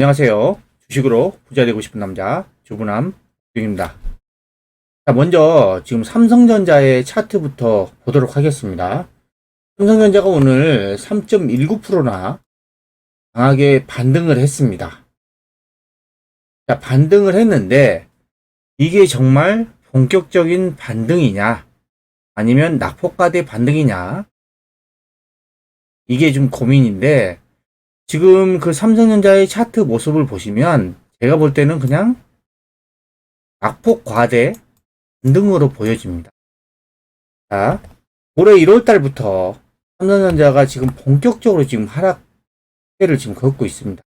안녕하세요. 주식으로 부자 되고 싶은 남자 주부남 김입니다. 자, 먼저 지금 삼성전자의 차트부터 보도록 하겠습니다. 삼성전자가 오늘 3.19%나 강하게 반등을 했습니다. 자, 반등을 했는데 이게 정말 본격적인 반등이냐 아니면 낙폭과대 반등이냐, 이게 좀 고민인데, 지금 그 삼성전자의 차트 모습을 보시면 제가 볼 때는 그냥 낙폭 과대 반등으로 보여집니다. 자, 올해 1월 달부터 삼성전자가 지금 본격적으로 지금 하락세를 지금 걷고 있습니다.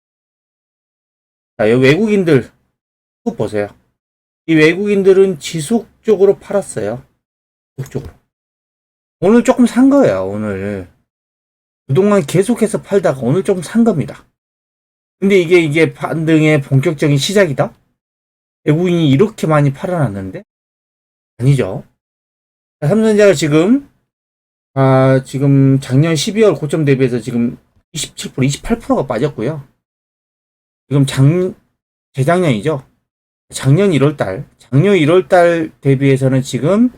자, 이 외국인들 또 보세요. 이 외국인들은 지속적으로 팔았어요. 지속적으로. 오늘 조금 산 거예요, 오늘. 그동안 계속해서 팔다가 오늘 조금 산 겁니다. 근데 이게 반등의 본격적인 시작이다? 외국인이 이렇게 많이 팔아놨는데? 아니죠. 삼성전자가 지금 작년 12월 고점 대비해서 지금 27%, 28%가 빠졌고요. 지금 재작년이죠. 작년 1월달 대비해서는 지금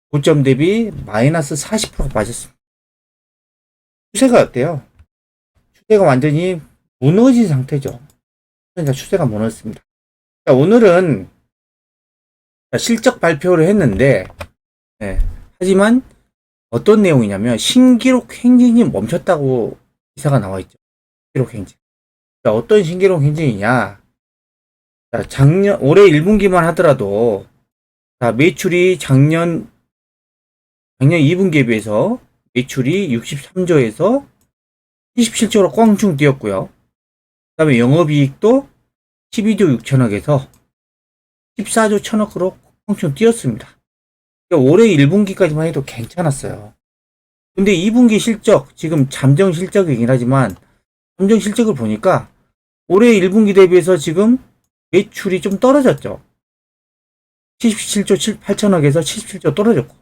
고점 대비 마이너스 40%가 빠졌습니다. 추세가 어때요? 추세가 완전히 무너진 상태죠. 추세가 무너졌습니다. 자, 오늘은 실적 발표를 했는데, 하지만 어떤 내용이냐면 신기록 행진이 멈췄다고 기사가 나와 있죠. 신기록 행진. 자, 어떤 신기록 행진이냐? 자, 올해 1분기만 하더라도 매출이 작년 2분기에 비해서 매출이 63조에서 77조로 꽝충 뛰었고요. 그 다음에 영업이익도 12조 6천억에서 14조 1천억으로 꽝충 뛰었습니다. 그러니까 올해 1분기까지만 해도 괜찮았어요. 근데 2분기 실적, 지금 잠정 실적이긴 하지만 잠정 실적을 보니까 올해 1분기 대비해서 지금 매출이 좀 떨어졌죠. 77조 8천억에서 77조 떨어졌고,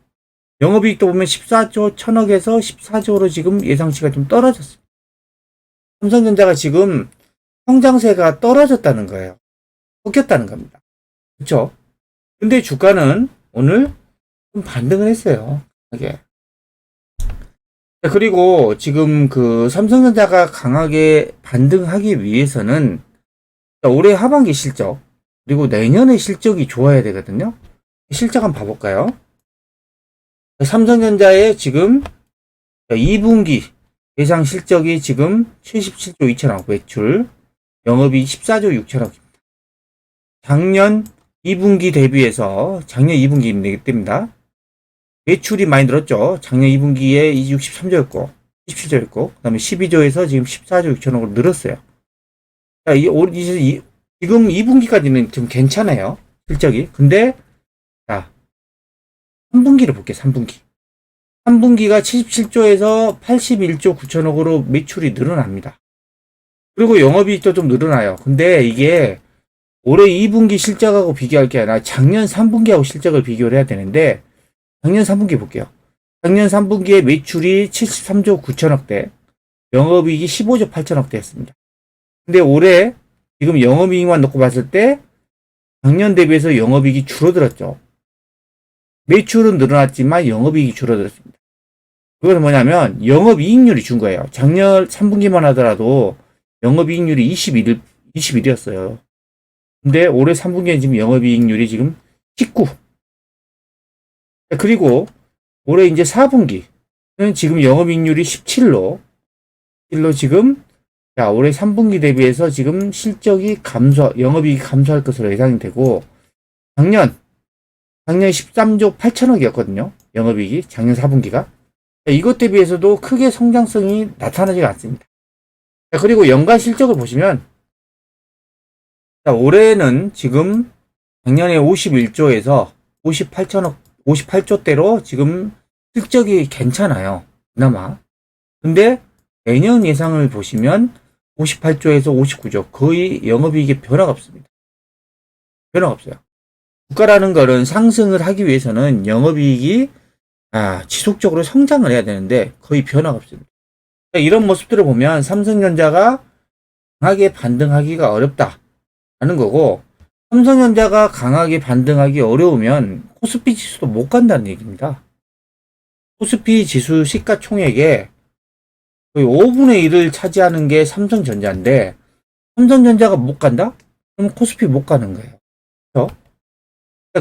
영업이익도 보면 14조 1천억에서 14조로 지금 예상치가 좀 떨어졌습니다. 삼성전자가 지금 성장세가 떨어졌다는 거예요. 꺾였다는 겁니다. 그렇죠? 근데 주가는 오늘 좀 반등을 했어요. 이게. 그리고 지금 그 삼성전자가 강하게 반등하기 위해서는 올해 하반기 실적, 그리고 내년의 실적이 좋아야 되거든요. 실적 한번 봐볼까요? 삼성전자의 지금 2분기 예상 실적이 지금 77조 2천억 매출, 영업이 14조 6천억입니다. 작년 2분기 대비해서 작년 2분기 때입니다. 매출이 많이 늘었죠. 작년 2분기에 63조였고 17조였고 그 다음에 12조에서 지금 14조 6천억으로 늘었어요. 자, 지금 2분기까지는 좀 괜찮아요. 실적이. 근데 자, 3분기를 볼게요. 3분기가 77조에서 81조 9천억으로 매출이 늘어납니다. 그리고 영업이익도 좀 늘어나요. 근데 이게 올해 2분기 실적하고 비교할 게 아니라 작년 3분기하고 실적을 비교를 해야 되는데, 작년 3분기 볼게요. 작년 3분기에 매출이 73조 9천억대, 영업이익이 15조 8천억대였습니다. 근데 올해 지금 영업이익만 놓고 봤을 때 작년 대비해서 영업이익이 줄어들었죠. 매출은 늘어났지만 영업이익이 줄어들었습니다. 그건 뭐냐면 영업이익률이 준 거예요. 작년 3분기만 하더라도 영업이익률이 21이었어요. 근데 올해 3분기에 지금 영업이익률이 지금 19. 그리고 올해 이제 4분기는 지금 영업이익률이 17로 지금 올해 3분기 대비해서 지금 실적이 영업이익이 감소할 것으로 예상이 되고, 작년 13조 8천억이었거든요. 영업이익이 작년 4분기가. 이것 대비해서도 크게 성장성이 나타나지가 않습니다. 그리고 연간 실적을 보시면 올해는 지금 작년에 51조에서 58조대로 지금 실적이 괜찮아요. 그나마. 근데 내년 예상을 보시면 58조에서 59조, 거의 영업이익에 변화가 없습니다. 변화가 없어요. 주가라는 거는 상승을 하기 위해서는 영업이익이 지속적으로 성장을 해야 되는데 거의 변화가 없습니다. 이런 모습들을 보면 삼성전자가 강하게 반등하기가 어렵다라는 거고, 삼성전자가 강하게 반등하기 어려우면 코스피 지수도 못 간다는 얘기입니다. 코스피 지수 시가총액의 거의 5분의 1을 차지하는 게 삼성전자인데, 삼성전자가 못 간다? 그럼 코스피 못 가는 거예요. 그렇죠?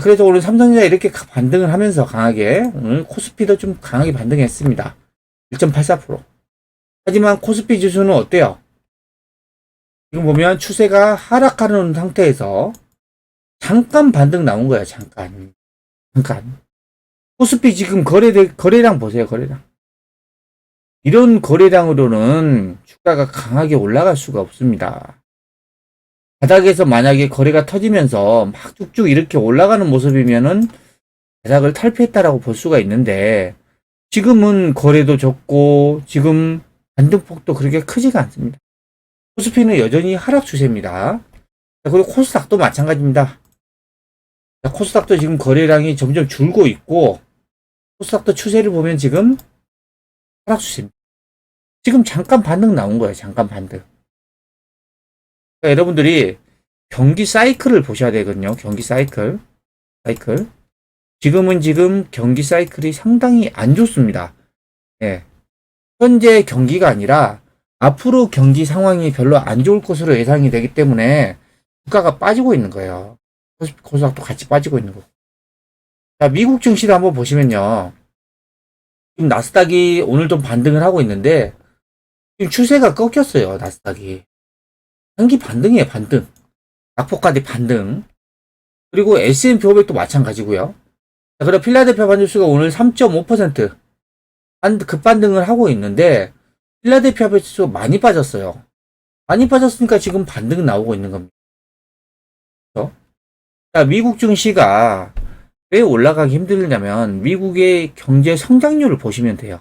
그래서 오늘 삼성전자 이렇게 반등을 하면서 강하게, 오늘 코스피도 좀 강하게 반등했습니다. 1.84%. 하지만 코스피 지수는 어때요? 지금 보면 추세가 하락하는 상태에서 잠깐 반등 나온 거야, 잠깐. 코스피 지금 거래량 보세요, 거래량. 이런 거래량으로는 주가가 강하게 올라갈 수가 없습니다. 바닥에서 만약에 거래가 터지면서 막 쭉쭉 이렇게 올라가는 모습이면은 바닥을 탈피했다라고 볼 수가 있는데, 지금은 거래도 적고, 지금 반등폭도 그렇게 크지가 않습니다. 코스피는 여전히 하락 추세입니다. 그리고 코스닥도 마찬가지입니다. 코스닥도 지금 거래량이 점점 줄고 있고, 코스닥도 추세를 보면 지금 하락 추세입니다. 지금 잠깐 반등 나온 거예요. 잠깐 반등. 그러니까 여러분들이 경기 사이클을 보셔야 되거든요. 경기 사이클. 지금 경기 사이클이 상당히 안 좋습니다. 예. 현재 경기가 아니라 앞으로 경기 상황이 별로 안 좋을 것으로 예상이 되기 때문에 주가가 빠지고 있는 거예요. 코스닥도 같이 빠지고 있는 거고. 자, 미국 증시를 한번 보시면요. 지금 나스닥이 오늘 좀 반등을 하고 있는데, 지금 추세가 꺾였어요, 나스닥이. 단기 반등이에요, 반등. 낙폭까지 반등. 그리고 S&P 500도 마찬가지고요. 자, 그리고 필라델피아 반지수가 오늘 3.5% 급반등을 하고 있는데, 필라델피아 반지수가 많이 빠졌어요. 많이 빠졌으니까 지금 반등 나오고 있는 겁니다. 그렇죠? 자, 미국 증시가 왜 올라가기 힘들냐면 미국의 경제 성장률을 보시면 돼요.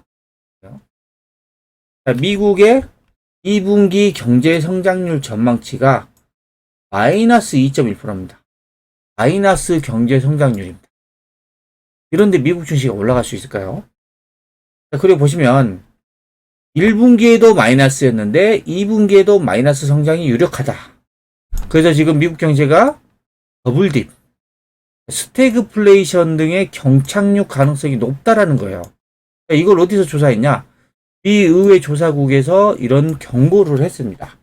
자, 미국의 2분기 경제 성장률 전망치가 마이너스 2.1%입니다. 마이너스 경제 성장률입니다. 이런데 미국 증시가 올라갈 수 있을까요? 자, 그리고 보시면 1분기에도 마이너스였는데 2분기에도 마이너스 성장이 유력하다. 그래서 지금 미국 경제가 더블딥, 스태그플레이션 등의 경착륙 가능성이 높다라는 거예요. 이걸 어디서 조사했냐? 미 의회 조사국에서 이런 경고를 했습니다.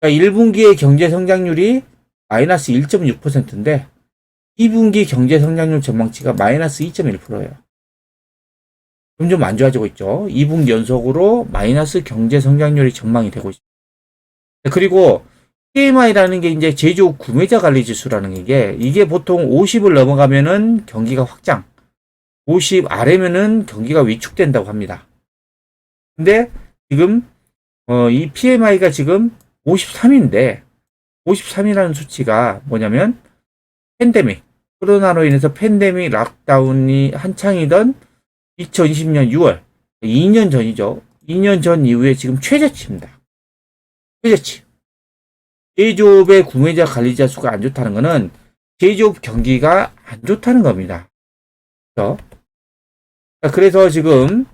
1분기의 경제 성장률이 마이너스 1.6%인데 2분기 경제 성장률 전망치가 마이너스 2.1%예요. 점점 안 좋아지고 있죠. 2분기 연속으로 마이너스 경제 성장률이 전망이 되고 있습니다. 그리고 PMI라는 게 이제 제조업 구매자 관리 지수라는 게 이게 보통 50을 넘어가면은 경기가 확장, 50 아래면은 경기가 위축된다고 합니다. 근데 지금 이 PMI가 지금 53인데 53이라는 수치가 뭐냐면 팬데믹, 코로나로 인해서 팬데믹 락다운이 한창이던 2020년 6월, 2년 전이죠. 2년 전 이후에 지금 최저치입니다. 최저치. 제조업의 구매자 관리자 수가 안 좋다는 것은 제조업 경기가 안 좋다는 겁니다. 그렇죠? 그래서 지금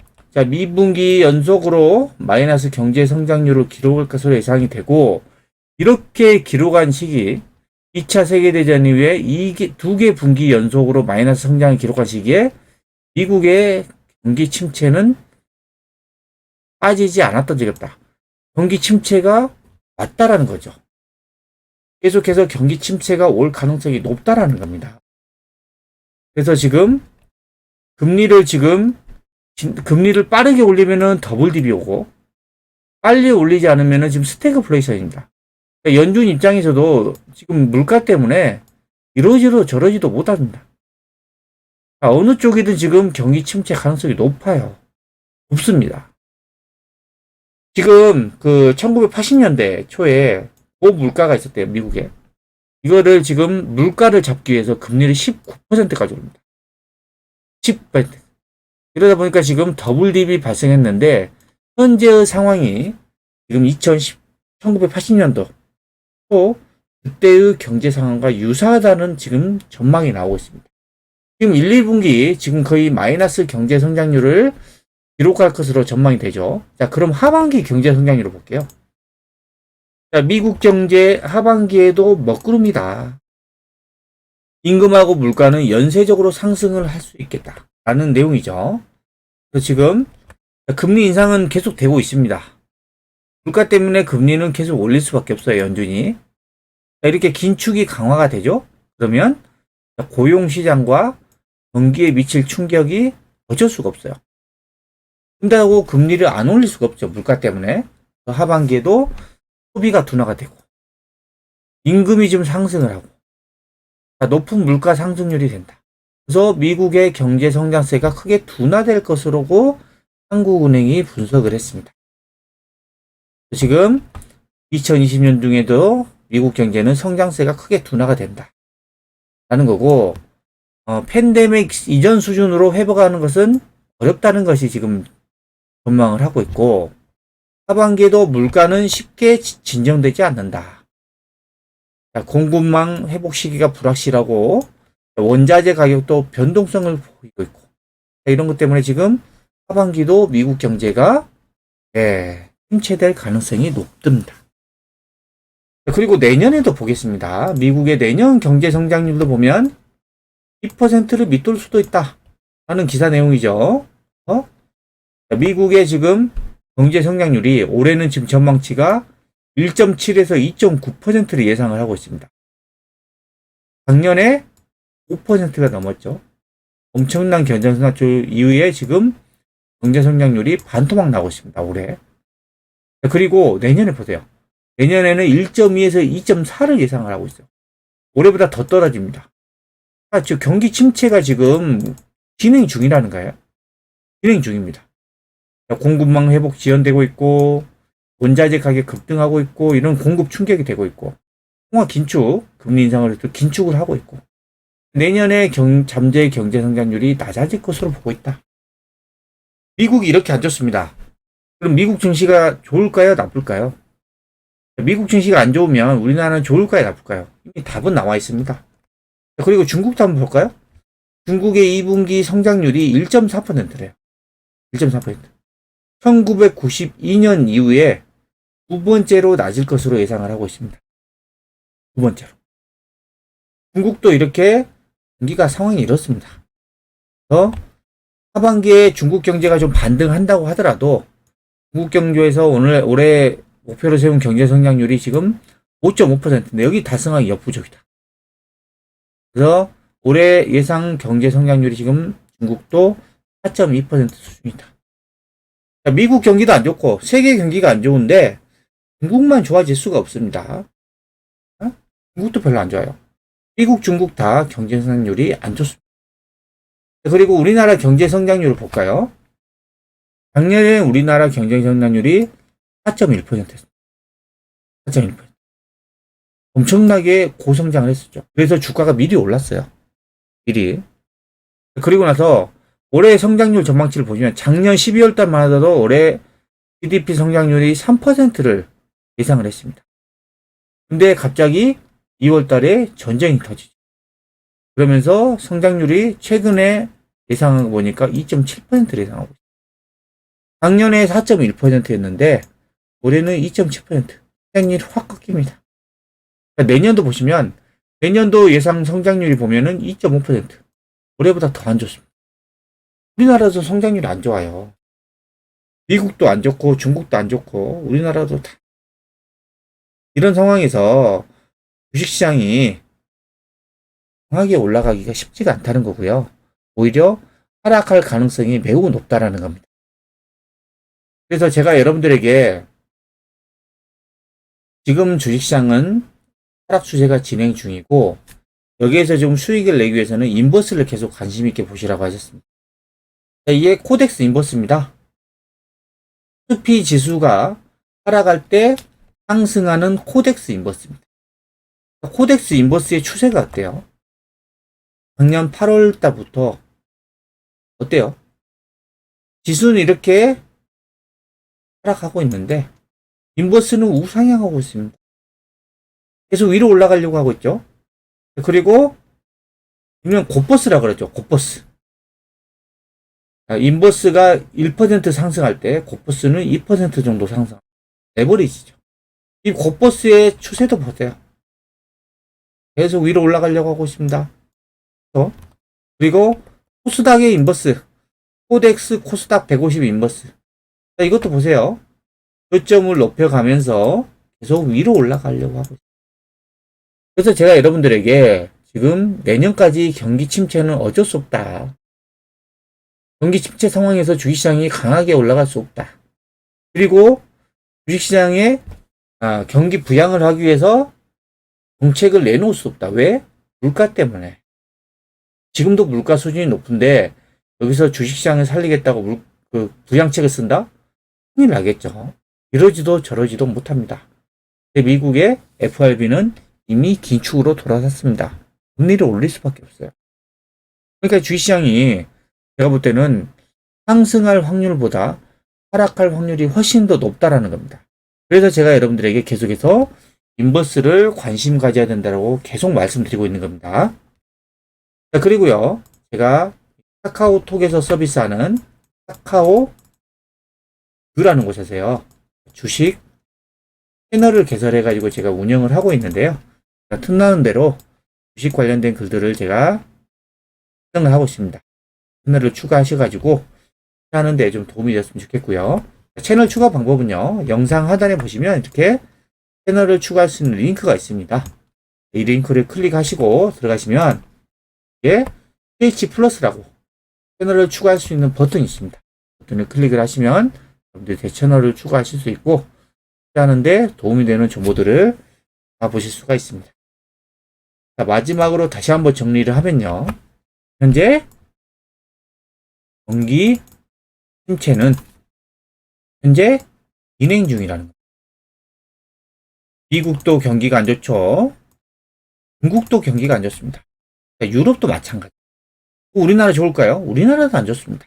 미분기 연속으로 마이너스 경제 성장률을 기록할 것으로 예상이 되고, 이렇게 기록한 시기 2차 세계대전 이후에 두 개 분기 연속으로 마이너스 성장을 기록한 시기에 미국의 경기 침체는 빠지지 않았던 적이 없다. 경기 침체가 왔다라는 거죠. 계속해서 경기 침체가 올 가능성이 높다라는 겁니다. 그래서 지금 금리를 빠르게 올리면은 더블딥이 오고, 빨리 올리지 않으면은 지금 스태그플레이션입니다. 그러니까 연준 입장에서도 지금 물가 때문에 이러지도 저러지도 못합니다. 어느 쪽이든 지금 경기 침체 가능성이 높아요. 높습니다. 지금 1980년대 초에 고물가가 있었대요, 미국에. 이거를 지금 물가를 잡기 위해서 금리를 19%까지 올립니다. 10%. 이러다 보니까 지금 더블딥이 발생했는데, 현재의 상황이 지금 1980년도 또 그때의 경제 상황과 유사하다는 지금 전망이 나오고 있습니다. 지금 1, 2분기 지금 거의 마이너스 경제 성장률을 기록할 것으로 전망이 되죠. 자, 그럼 하반기 경제 성장률을 볼게요. 자, 미국 경제 하반기에도 먹구름이다. 임금하고 물가는 연쇄적으로 상승을 할 수 있겠다. 라는 내용이죠. 그래서 지금 금리 인상은 계속 되고 있습니다. 물가 때문에 금리는 계속 올릴 수밖에 없어요, 연준이. 자, 이렇게 긴축이 강화가 되죠? 그러면 고용시장과 경기에 미칠 충격이 어쩔 수가 없어요. 근데하고 금리를 안 올릴 수가 없죠, 물가 때문에. 하반기에도 소비가 둔화가 되고, 임금이 좀 상승을 하고, 높은 물가 상승률이 된다. 그래서 미국의 경제 성장세가 크게 둔화될 것으로 한국은행이 분석을 했습니다. 지금 2020년 중에도 미국 경제는 성장세가 크게 둔화가 된다. 라는 거고, 팬데믹 이전 수준으로 회복하는 것은 어렵다는 것이 지금 전망을 하고 있고, 하반기에도 물가는 쉽게 진정되지 않는다. 공급망 회복 시기가 불확실하고, 원자재 가격도 변동성을 보이고 있고, 이런 것 때문에 지금 하반기도 미국 경제가 침체될 가능성이 높습니다. 그리고 내년에도 보겠습니다. 미국의 내년 경제 성장률도 보면 2%를 밑돌 수도 있다 하는 기사 내용이죠. 미국의 지금 경제 성장률이 올해는 지금 전망치가 1.7에서 2.9%를 예상을 하고 있습니다. 작년에 5%가 넘었죠. 엄청난 경제 성장률 이후에 지금 경제 성장률이 반토막 나고 있습니다. 올해. 그리고 내년에 보세요. 내년에는 1.2에서 2.4를 예상을 하고 있어요. 올해보다 더 떨어집니다. 지금 경기 침체가 지금 진행 중이라는 거예요. 진행 중입니다. 공급망 회복 지연되고 있고, 원자재 가격 급등하고 있고, 이런 공급 충격이 되고 있고, 통화 긴축, 금리 인상을 해도 긴축을 하고 있고, 내년에 잠재 경제 성장률이 낮아질 것으로 보고 있다. 미국이 이렇게 안 좋습니다. 그럼 미국 증시가 좋을까요? 나쁠까요? 미국 증시가 안 좋으면 우리나라는 좋을까요? 나쁠까요? 이미 답은 나와 있습니다. 그리고 중국도 한번 볼까요? 중국의 2분기 성장률이 1.4%래요. 1.4%. 1992년 이후에 두 번째로 낮을 것으로 예상을 하고 있습니다. 두 번째로. 중국도 이렇게 경기가 상황이 이렇습니다. 그래서 하반기에 중국 경제가 좀 반등한다고 하더라도 중국 경제에서 올해 목표로 세운 경제 성장률이 지금 5.5%인데 여기 달성하기 역부족이다. 그래서 올해 예상 경제 성장률이 지금 중국도 4.2% 수준이다. 미국 경기도 안 좋고 세계 경기가 안 좋은데 중국만 좋아질 수가 없습니다. 중국도 별로 안 좋아요. 미국, 중국 다 경제 성장률이 안 좋습니다. 그리고 우리나라 경제 성장률을 볼까요? 작년에 우리나라 경제 성장률이 4.1%였습니다. 4.1%. 엄청나게 고성장을 했었죠. 그래서 주가가 미리 올랐어요. 미리. 그리고 나서 올해 성장률 전망치를 보시면 작년 12월 달만 하더라도 올해 GDP 성장률이 3%를 예상을 했습니다. 근데 갑자기 2월 달에 전쟁이 터지죠. 그러면서 성장률이 최근에 예상한 거 보니까 2.7%를 예상하고 있어요. 작년에 4.1%였는데 올해는 2.7%. 성장률이 확 꺾입니다. 내년도 보시면 내년도 예상 성장률이 보면은 2.5%. 올해보다 더 안 좋습니다. 우리나라도 성장률이 안 좋아요. 미국도 안 좋고 중국도 안 좋고 우리나라도 다. 이런 상황에서 주식시장이 강하게 올라가기가 쉽지가 않다는 거고요. 오히려 하락할 가능성이 매우 높다라는 겁니다. 그래서 제가 여러분들에게 지금 주식시장은 하락 추세가 진행 중이고 여기에서 좀 수익을 내기 위해서는 인버스를 계속 관심 있게 보시라고 하셨습니다. 이게 코덱스 인버스입니다. S&P 지수가 하락할 때 상승하는 코덱스 인버스입니다. 코덱스 인버스의 추세가 어때요? 작년 8월 달부터 어때요? 지수는 이렇게 하락하고 있는데 인버스는 우상향하고 있습니다. 계속 위로 올라가려고 하고 있죠. 그리고 분명 곧버스라고 그러죠. 곧버스. 인버스가 1% 상승할 때 곧버스는 2% 정도 상승. 에버리지죠. 이 곧버스의 추세도 보세요. 계속 위로 올라가려고 하고 있습니다. 그리고 코스닥의 인버스, 코덱스 코스닥 150 인버스. 자, 이것도 보세요. 저점을 높여가면서 계속 위로 올라가려고 하고 있어요. 그래서 제가 여러분들에게 지금 내년까지 경기 침체는 어쩔 수 없다. 경기 침체 상황에서 주식시장이 강하게 올라갈 수 없다. 그리고 주식시장에 경기 부양을 하기 위해서 정책을 내놓을 수 없다. 왜? 물가 때문에. 지금도 물가 수준이 높은데 여기서 주식시장을 살리겠다고 부양책을 쓴다? 큰일 나겠죠. 이러지도 저러지도 못합니다. 미국의 FRB는 이미 긴축으로 돌아섰습니다. 금리를 올릴 수밖에 없어요. 그러니까 주식시장이 제가 볼 때는 상승할 확률보다 하락할 확률이 훨씬 더 높다라는 겁니다. 그래서 제가 여러분들에게 계속해서 인버스를 관심 가져야 된다고 계속 말씀드리고 있는 겁니다. 자, 그리고요, 제가 카카오톡에서 서비스하는 카카오그라는 곳에서요, 주식 채널을 개설해가지고 제가 운영을 하고 있는데요. 틈나는 대로 주식 관련된 글들을 제가 생성을 하고 있습니다. 채널을 추가하셔가지고 하는데 좀 도움이 됐으면 좋겠고요. 채널 추가 방법은요, 영상 하단에 보시면 이렇게 채널을 추가할 수 있는 링크가 있습니다. 이 링크를 클릭하시고 들어가시면 이게 PH 플러스라고 채널을 추가할 수 있는 버튼이 있습니다. 버튼을 클릭을 하시면 여러분들 제 채널을 추가하실 수 있고 하는데 도움이 되는 정보들을 다 보실 수가 있습니다. 자, 마지막으로 다시 한번 정리를 하면요. 현재 경기 침체는 현재 진행 중이라는 겁니다. 미국도 경기가 안 좋죠. 중국도 경기가 안 좋습니다. 유럽도 마찬가지. 우리나라 좋을까요? 우리나라도 안 좋습니다.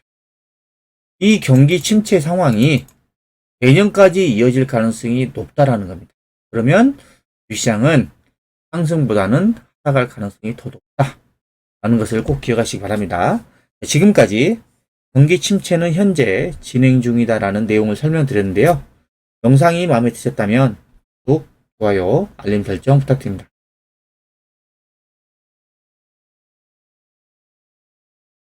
이 경기 침체 상황이 내년까지 이어질 가능성이 높다라는 겁니다. 그러면 주시장은 상승보다는 하락할 가능성이 더 높다라는 것을 꼭 기억하시기 바랍니다. 지금까지 경기 침체는 현재 진행 중이다라는 내용을 설명드렸는데요. 영상이 마음에 드셨다면 구독, 좋아요, 알림 설정 부탁드립니다.